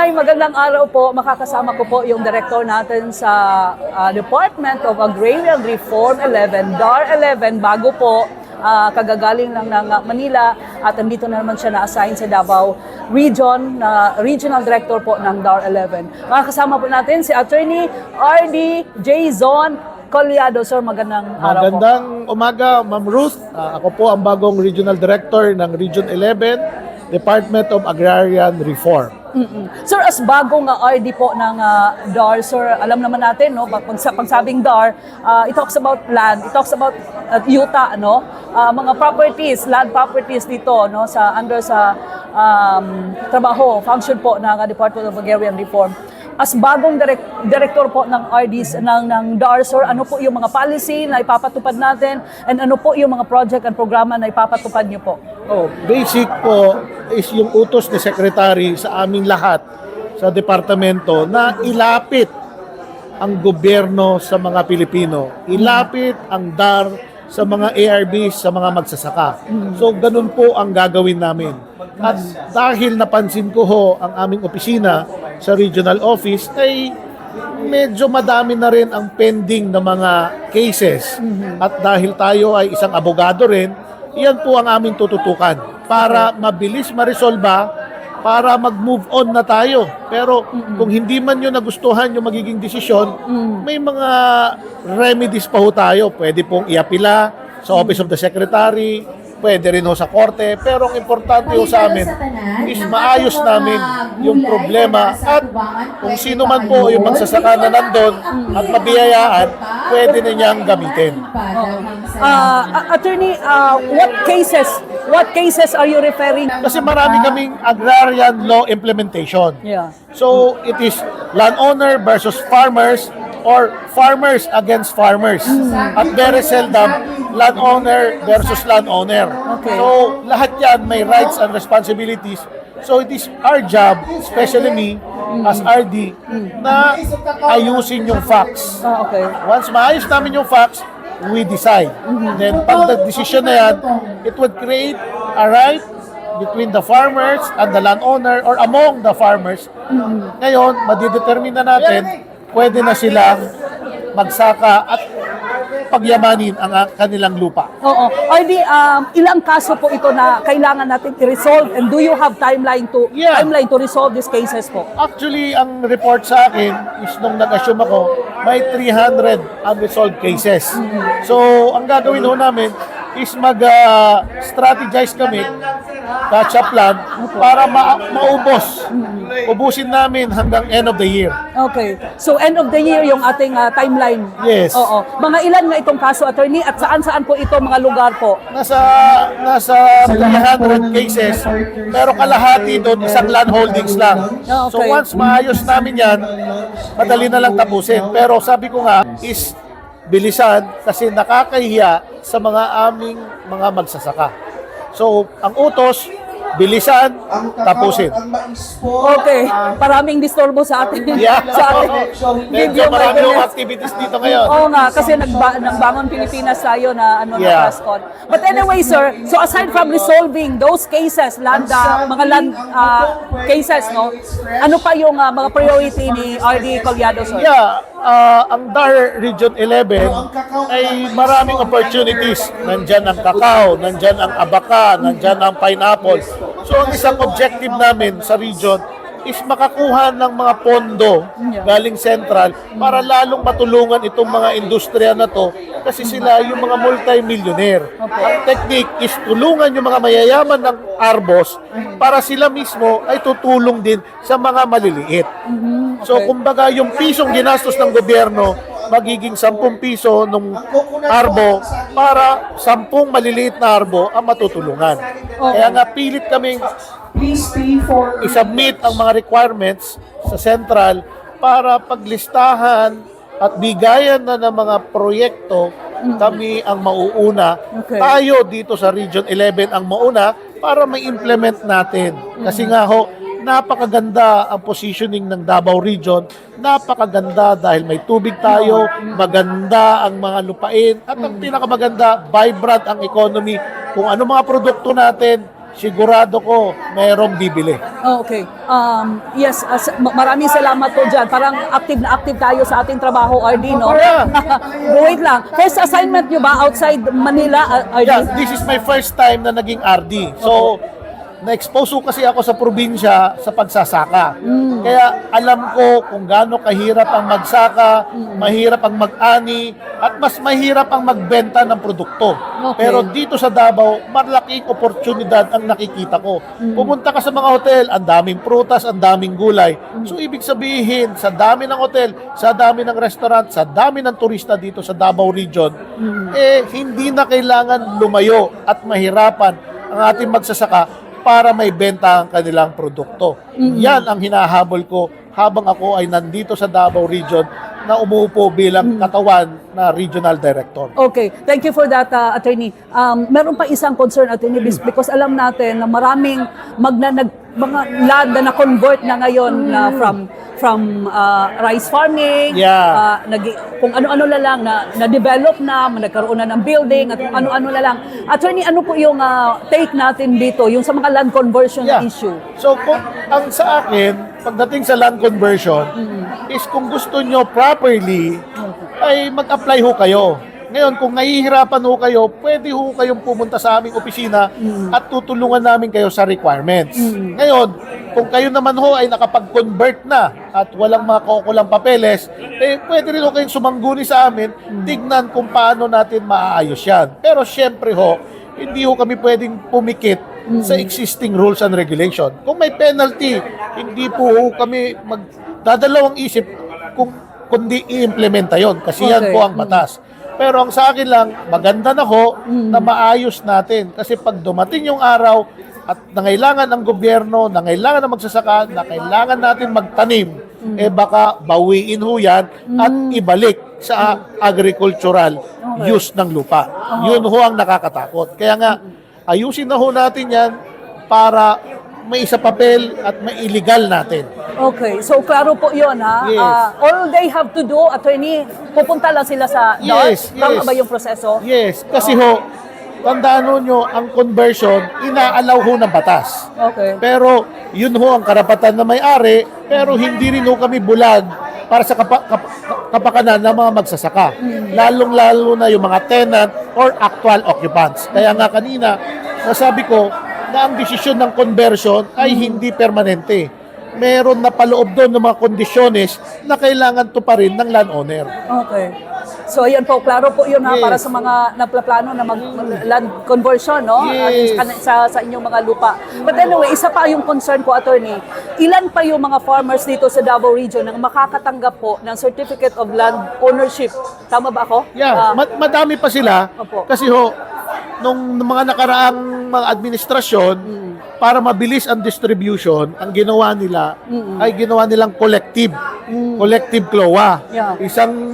Hi, magandang araw po. Makakasama ko po yung director natin sa Department of Agrarian Reform 11, DAR 11, bago po kagagaling lang ng Manila at andito na naman siya na-assign sa Davao Region, na Regional Director po ng DAR 11. Makakasama po natin si Attorney R.D. Jason Collado. Sir, magandang araw po. Magandang umaga, Ma'am Ruth. Ako po ang bagong Regional Director ng Region 11, Department of Agrarian Reform. Sir, as bagong RD po ng DAR, sir, alam naman natin, no, pag sabing DAR, it talks about land, it talks about yuta, no, mga properties, land properties dito, no, under sa trabaho, function po ng Department of Agrarian Reform. As bagong director po ng RDs ng DAR, sir, ano po yung mga policy na ipapatupad natin and ano po yung mga project and programa na ipapatupad niyo po? Basic po is yung utos ni Secretary sa aming lahat sa departamento na ilapit ang gobyerno sa mga Pilipino. Ilapit ang DAR sa mga ARBs, sa mga magsasaka. So, ganun po ang gagawin namin. At dahil napansin ko ho ang aming opisina sa regional office, ay medyo madami na rin ang pending na mga cases. At dahil tayo ay isang abogado rin, iyan po ang aming tututukan para mabilis ma-resolba, para mag-move on na tayo. Pero kung hindi man nyo nagustuhan yung magiging desisyon, may mga remedies pa ho tayo. Pwede pong iapila sa Office of the Secretary, pwede rin ho sa korte, pero ang importante ho sa amin is maayos namin yung problema at kung sino man po yung magsasaka na nandun at mabiyayaan, pwede na niyang gamitin. Attorney, what cases are you referring? Kasi marami kaming agrarian law implementation. Yeah. So it is landowner versus farmers or farmers against farmers. At very seldom, landowner versus landowner. Okay. So lahat yan may rights and responsibilities. So it is our job, especially me as RD, na ayusin yung facts. Okay. Once maayos namin yung facts, we decide. Then pag the-decision na yan, it would create a right between the farmers and the landowner or among the farmers. Ngayon, madidetermine na natin, pwede na silang magsaka at pagyamanin ang kanilang lupa. Oo. RD, ilang kaso po ito na kailangan natin i-resolve and do you have timeline to resolve these cases po? Actually, ang report sa akin is nung nag-assume ako, may 300 unresolved cases. So, ang gagawin ho namin is mag-strategize kami, catch-up plan, para maubos. Ubusin namin hanggang end of the year. Okay. So, end of the year yung ating timeline. Yes. Oo. Mga ilan nga itong kaso, attorney, at saan-saan po ito mga lugar po? Nasa 300 cases, pero kalahati doon isang land holdings lang. Okay. So once maayos namin yan, madali na lang tapusin. Pero sabi ko nga is bilisan kasi nakakahiya sa mga aming mga magsasaka. So ang utos, bilisan, tapusin. Okay. Paraming disturbo sa atin. Yeah. Sa ating Medyo marami yung activities dito ngayon. Oo nga, kasi nagbangon Pilipinas tayo na na-presscon. But anyway, sir, so aside from resolving those cases, mga land cases, no, ano pa yung mga priority ni R.D. Collado, sir? Yeah, ang DAR Region 11 ay maraming opportunities. Nandyan ang kakao, nandyan ang abaka, nandyan ang pineapple. So ang isang objective namin sa region is makakuha ng mga pondo galing central para lalong matulungan itong mga industriya na to kasi sila yung mga multi-millionaire. Ang technique is tulungan yung mga mayayaman ng Arbos para sila mismo ay tutulong din sa mga maliliit. So kumbaga yung pisong ginastos ng gobyerno magiging 10 piso nung arbo para 10 maliliit na arbo ang matutulungan. Kaya nga pilit kaming i-submit ang mga requirements sa central para paglistahan at bigayan na ng mga proyekto, kami ang mauuna. Tayo dito sa Region 11 ang mauna para ma-implement natin. Kasi nga ho, napakaganda ang positioning ng Davao Region. Napakaganda dahil may tubig tayo, maganda ang mga lupain, at ang pinakamaganda, vibrant ang economy. Kung ano mga produkto natin, sigurado ko merong bibili. Okay. Yes, maraming salamat po dyan. Parang active na active tayo sa ating trabaho, RD, no? Yeah. Wait lang. First assignment nyo ba outside Manila, RD? Yeah, this is my first time na naging RD. So, na-expose ko kasi ako sa probinsya sa pagsasaka. Kaya alam ko kung gaano kahirap ang magsaka, mahirap ang mag-ani, at mas mahirap ang magbenta ng produkto. Okay. Pero dito sa Davao, malaking oportunidad ang nakikita ko. Pumunta ka sa mga hotel, ang daming prutas, ang daming gulay. So ibig sabihin, sa dami ng hotel, sa dami ng restaurant, sa dami ng turista dito sa Davao Region, hindi na kailangan lumayo at mahirapan ang ating magsasaka para may benta ang kanilang produkto. Yan ang hinahabol ko habang ako ay nandito sa Davao Region na umuupo bilang katawan na regional director. Okay, thank you for that, attorney. Meron pa isang concern, attorney, because alam natin na maraming mga land na na-convert na ngayon na from rice farming, Yeah. kung ano-ano na lang, na-develop na, nagkaroon na ng building, at ano-ano na lang. Attorney, ano po yung take natin dito, yung sa mga land conversion issue? So, ang sa akin, pagdating sa land conversion, is kung gusto nyo properly, ay mag-apply ho kayo. Ngayon, kung nahihirapan ho kayo, pwede ho kayong pumunta sa aming opisina at tutulungan namin kayo sa requirements. Ngayon, kung kayo naman ho ay nakapag-convert na at walang mga kaukulang papeles, pwede rin ho kayong sumangguni sa amin, tignan kung paano natin maaayos yan. Pero syempre ho, hindi ho kami pwedeng pumikit sa existing rules and regulation. Kung may penalty, hindi po ho kami magdadalawang isip kundi i-implementa yon kasi yan po ang batas. Pero ang sa akin lang, maganda na ho na maayos natin. Kasi pag dumating yung araw at nangailangan ang gobyerno, nangailangan ang magsasaka, nangailangan natin magtanim, baka bawiin ho yan at ibalik sa agricultural use ng lupa. Yun ho ang nakakatakot. Kaya nga, ayusin na ho natin yan para may isa papel at may illegal natin. Okay, so klaro po yun, ha? Yes. All they have to do, attorney, pupunta lang sila sa DART? Yes, Tama yes. ba yung proseso? Yes, kasi ho, tandaan ho nyo, ang conversion, inaalaw ho ng batas. Okay. Pero yun ho ang karapatan na may-ari, pero hindi rin ho kami bulag para sa kapakanan ng mga magsasaka. Lalong-lalo na yung mga tenant or actual occupants. Kaya nga kanina, nasabi ko na ang desisyon ng conversion ay hindi permanente. Meron na paloob doon ng mga kondisyones na kailangan to pa rin ng landowner. Okay. So, ayan po, klaro po yun, ha, Yes. para sa mga nagplaplano na land conversion, no? Yes. Sa inyong mga lupa. But anyway, isa pa yung concern ko, attorney. Ilan pa yung mga farmers dito sa Davao Region na makakatanggap po ng Certificate of Land Ownership? Tama ba ako? Yeah, madami pa sila. Opo. Kasi ho, nung mga nakaraang mga administrasyon, para mabilis ang distribution, ang ginawa nila ay ginawa nilang collective CLOA. Yeah.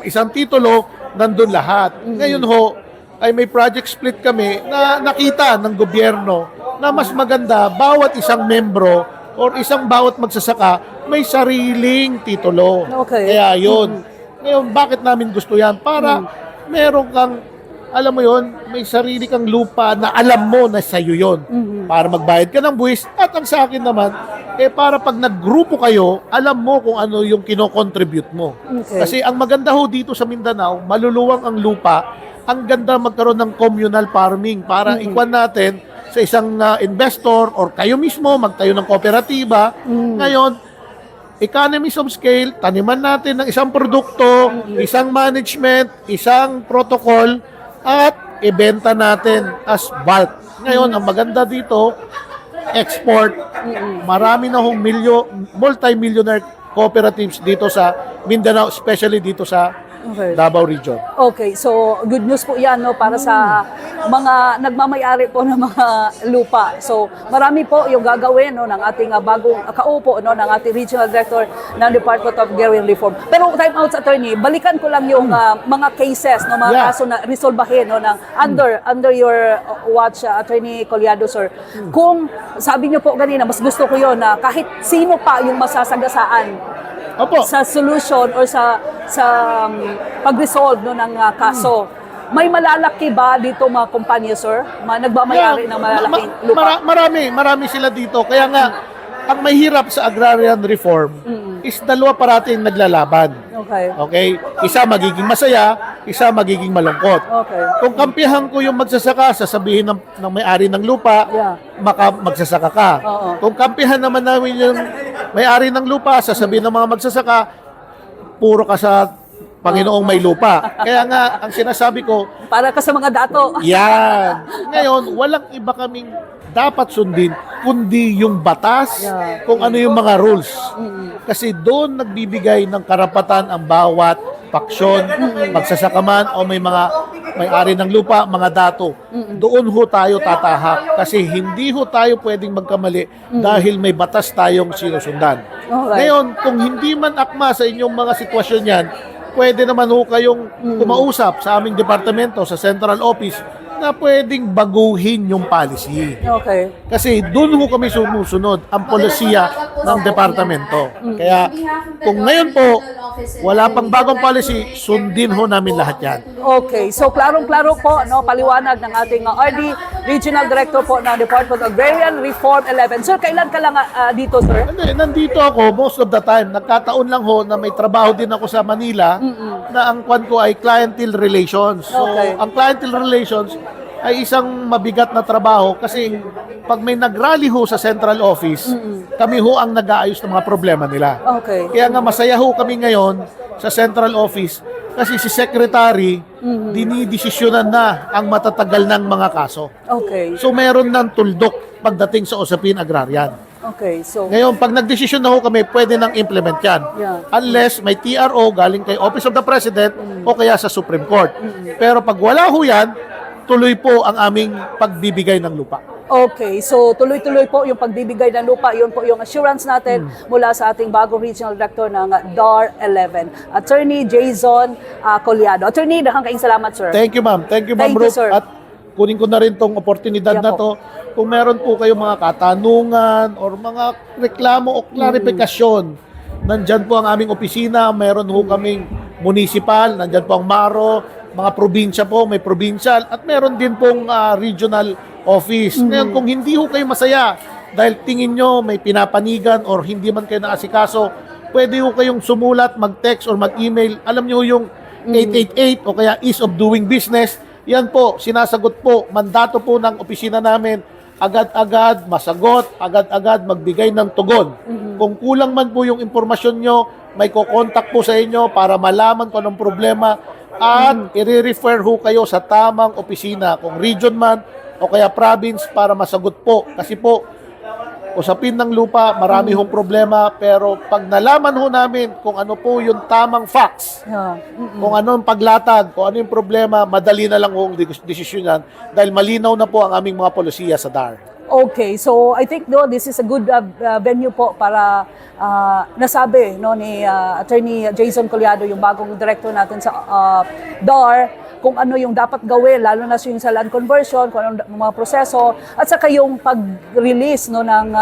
Isang titulo, nandun lahat. Ngayon ho, ay may project split kami na nakita ng gobyerno na mas maganda bawat isang membro or bawat magsasaka may sariling titulo. Okay. Kaya yun. Ngayon, bakit namin gusto yan? Para meron kang, alam mo yon, may sarili kang lupa na alam mo na sa'yo yun. Para magbayad ka ng buwis. At ang sa akin naman, para pag naggrupo kayo, alam mo kung ano yung kinocontribute mo. Okay. Kasi ang maganda ho dito sa Mindanao, maluluwang ang lupa, ang ganda magkaroon ng communal farming para ikwan natin sa isang investor or kayo mismo magtayo ng kooperatiba. Ngayon, economies of scale, taniman natin ng isang produkto, isang management, isang protocol, at ibenta natin as bulk. Ngayon, ang maganda dito, export. Marami na hong multi-millionaire cooperatives dito sa Mindanao, especially dito sa Davao Region. Okay, so good news po yan, no, para sa mga nagmamayari po ng mga lupa. So marami po yung gagawin, no, ng ating bagong kaupo, no, ng ating regional director ng Department of Agrarian Reform. Pero time out, attorney, balikan ko lang yung mga cases, no, mga kaso na resolbahin, no, ng under your watch, attorney Collado, sir. Kung sabi niyo po kanina, mas gusto ko yon na kahit sino pa yung masasagasaan Opo. sa solution or sa pag-resolve, no, ng kaso. May malalaki ba dito mga kumpanya, sir? Nagmamayari ng malalaking lupa? Marami sila dito. Kaya nga, ang mahirap sa agrarian reform is dalawa parating naglalaban. Okay. Okay? Isa magiging masaya, isa magiging malungkot. Okay. Kung kampihan ko yung magsasaka, sasabihin ng may-ari ng lupa, Yeah. magsasaka ka. Oo. Kung kampihan naman namin yung may-ari ng lupa, sasabihin ng mga magsasaka, puro ka sa Panginoong may lupa. Kaya nga, ang sinasabi ko, Para ka sa mga dato. yan. Ngayon, walang iba kaming dapat sundin, kundi yung batas, Yeah. kung ano yung mga rules. Kasi doon nagbibigay ng karapatan ang bawat paksyon, magsasaka man o may-ari ng lupa, mga dato. Doon ho tayo tatahak. Kasi hindi ho tayo pwedeng magkamali dahil may batas tayong sinusundan. Alright. Ngayon, kung hindi man akma sa inyong mga sitwasyon yan, pwede naman ho kayong kumausap sa aming departamento, sa central office, na pwedeng baguhin yung policy. Okay. Kasi doon ho kami sumusunod ang polisiya ng departamento. Kaya kung ngayon po, wala pang bagong policy, sundin ho namin lahat yan. Okay, so klarong-klaro po, no, paliwanag ng ating RD, Regional Director po ng Department of Agrarian Reform 11. Sir, kailan ka lang dito, sir? Hindi, nandito ako most of the time. Nagkataon lang ho na may trabaho din ako sa Manila na ang kwan ko ay clientele relations. So, Okay. ang clientele relations ay isang mabigat na trabaho kasi pag may nagrally ho sa central office, kami ho ang nag-aayos ng mga problema nila. Okay. Kaya nga masaya ho kami ngayon sa central office kasi si secretary dinidesisyonan na ang matatagal ng mga kaso. Okay. So meron ng tuldok pagdating sa usapin agrarian. Okay, so Ngayon, pag nagdesisyon na ho kami, pwede nang implement yan. Yeah. Unless may TRO galing kay Office of the President o kaya sa Supreme Court. Pero pag wala ho yan, tuloy po ang aming pagbibigay ng lupa. Okay, so tuloy-tuloy po yung pagbibigay ng lupa. Yun po yung assurance natin mula sa ating bagong Regional Director ng DAR 11, Attorney Jason Collado. Attorney, daghang salamat, sir. Thank you, ma'am. Thank you, Thank ma'am you, Ruth. sir. At kunin ko na rin tong oportunidad Yeah na po. to. Kung meron po kayong mga katanungan or mga reklamo o klarifikasyon, nandyan po ang aming opisina. Meron ho kaming municipal, nandyan po ang MARO, mga probinsya po, may provincial, at meron din pong regional office. Ngayon, kung hindi ho kayo masaya dahil tingin nyo may pinapanigan or hindi man kayo naasikaso, pwede ho kayong sumulat, mag-text or mag-email. Alam nyo yung 888 o kaya Ease of Doing Business. Yan po, sinasagot po, mandato po ng opisina namin, agad-agad masagot, agad-agad magbigay ng tugon. Kung kulang man po yung impormasyon nyo, may kukontak po sa inyo para malaman kung anong problema at i-refer ho kayo sa tamang opisina, kung region man o kaya province, para masagot po. Kasi po, usapin ng lupa, marami hong problema, pero pag nalaman ho namin kung ano po yung tamang facts, Yeah. kung ano ang paglatag, kung ano yung problema, madali na lang hong desisyonan dahil malinaw na po ang aming mga polisiya sa DAR. Okay, so I think this is a good venue po para nasabi ni Attorney Jason Collado, yung bagong director natin sa DAR, kung ano yung dapat gawin, lalo na yung sa land conversion, kung ano mga proseso, at saka yung pag-release ng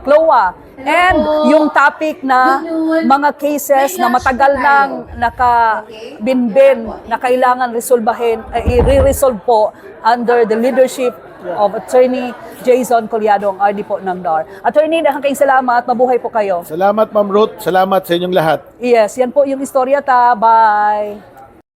CLOA. And yung topic na mga cases na matagal nang nakabinbin na kailangan resolbahin, i-resolve po under the leadership of Attorney Jason Collado, ang RD po ng DAR. Attorney, daghang salamat. Mabuhay po kayo. Salamat, Ma'am Ruth. Salamat sa inyong lahat. Yes, yan po yung istorya ta. Bye!